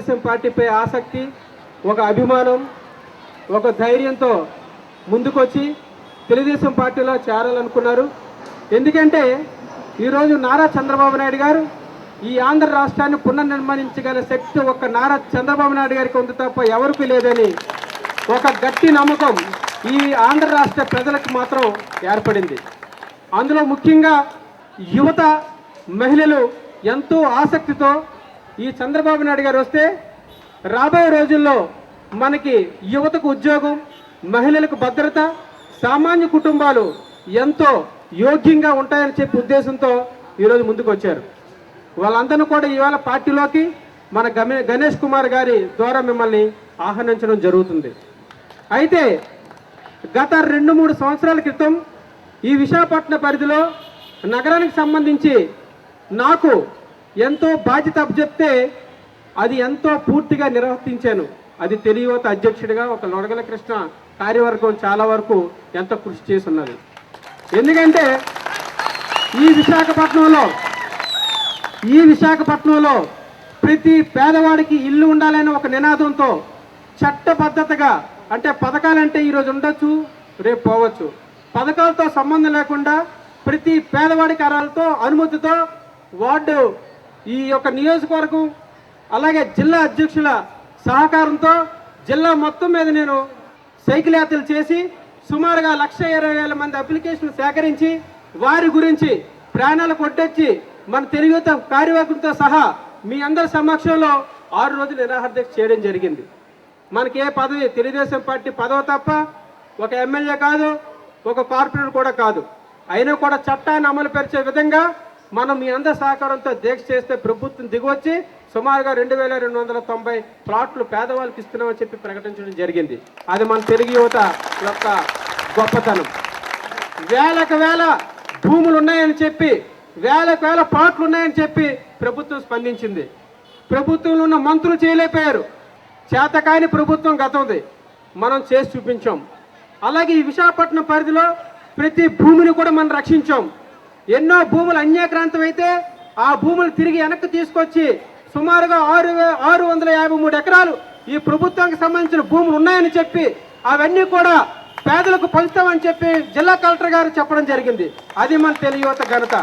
తెలుగుదేశం పార్టీపై ఆసక్తి, ఒక అభిమానం, ఒక ధైర్యంతో ముందుకొచ్చి తెలుగుదేశం పార్టీలో చేరాలనుకున్నారు. ఎందుకంటే ఈరోజు నారా చంద్రబాబు నాయుడు గారు ఈ ఆంధ్ర రాష్ట్రాన్ని పునర్నిర్మాణించగల శక్తి ఒక్క నారా చంద్రబాబు నాయుడు గారికి ఉంది తప్ప ఎవరికి లేదని ఒక గట్టి నమ్మకం ఈ ఆంధ్ర రాష్ట్ర ప్రజలకు మాత్రం ఏర్పడింది. అందులో ముఖ్యంగా యువత, మహిళలు ఎంతో ఆసక్తితో ఈ చంద్రబాబు నాయుడు గారు వస్తే రాబోయే రోజుల్లో మనకి యువతకు ఉద్యోగం, మహిళలకు భద్రత, సామాన్య కుటుంబాలు ఎంతో యోగ్యంగా ఉంటాయని చెప్పే ఉద్దేశంతో ఈరోజు ముందుకు వచ్చారు. వాళ్ళందరూ కూడా ఇవాళ పార్టీలోకి మన గణేష్ కుమార్ గారి ద్వారా మిమ్మల్ని ఆహ్వానించడం జరుగుతుంది. అయితే గత 2-3 సంవత్సరాల క్రితం ఈ విశాఖపట్నం పరిధిలో నగరానికి సంబంధించి నాకు ఎంతో బాధ్యత అప్పచెప్తే అది ఎంతో పూర్తిగా నిర్వర్తించాను. అది తెలియవత అధ్యక్షుడిగా ఒక లొడగల కృష్ణ కార్యవర్గం చాలా వరకు ఎంతో కృషి చేసి ఉన్నది. ఎందుకంటే ఈ విశాఖపట్నంలో ప్రతి పేదవాడికి ఇల్లు ఉండాలనే ఒక నినాదంతో చట్టబద్ధతగా, అంటే పథకాలంటే ఈరోజు ఉండొచ్చు, రేపు పోవచ్చు, పథకాలతో సంబంధం లేకుండా ప్రతి పేదవాడికి అర్హతతో అనుమతితో వార్డు, ఈ యొక్క నియోజకవర్గం అలాగే జిల్లా అధ్యక్షుల సహకారంతో జిల్లా మొత్తం మీద నేను సైకిల్ యాత్రలు చేసి సుమారుగా 1,20,000 మంది అప్లికేషన్లు సేకరించి వారి గురించి ప్రాణాలు కొట్టొచ్చి మన తెలుగు కార్యవర్గంతో సహా మీ అందరి సమక్షంలో 6 రోజులు నిరాహారదీక్ష చేయడం జరిగింది. మనకి ఏ పదవి, తెలుగుదేశం పార్టీ పదవి తప్ప ఒక ఎమ్మెల్యే కాదు, ఒక కార్పొరేటర్ కూడా కాదు. అయినా కూడా చట్టాన్ని అమలు పరిచే విధంగా మనం మీ అందరి సహకారంతో దీక్ష చేస్తే ప్రభుత్వం దిగివచ్చి సుమారుగా 2,290 ప్లాట్లు పేదవాళ్ళకి ఇస్తున్నామని చెప్పి ప్రకటించడం జరిగింది. అది మన తెలుగు యువత యొక్క గొప్పతనం. వేలకు వేల భూములు ఉన్నాయని చెప్పి, వేలకు వేల ప్లాట్లు ఉన్నాయని చెప్పి ప్రభుత్వం స్పందించింది. ప్రభుత్వంలో ఉన్న మంత్రులు చేయలేకపోయారు. చేతకాని ప్రభుత్వం గతంది, మనం చేసి చూపించాం. అలాగే ఈ విశాఖపట్నం పరిధిలో ప్రతి భూమిని కూడా మనం రక్షించాం. ఎన్నో భూములు అన్యాక్రాంతం అయితే ఆ భూములు తిరిగి వెనక్కి తీసుకొచ్చి సుమారుగా 653 ఎకరాలు ఈ ప్రభుత్వానికి సంబంధించిన భూములు ఉన్నాయని చెప్పి అవన్నీ కూడా పేదలకు పంచుతామని చెప్పి జిల్లా కలెక్టర్ గారు చెప్పడం జరిగింది. అది మన తెలుగు యువత ఘనత.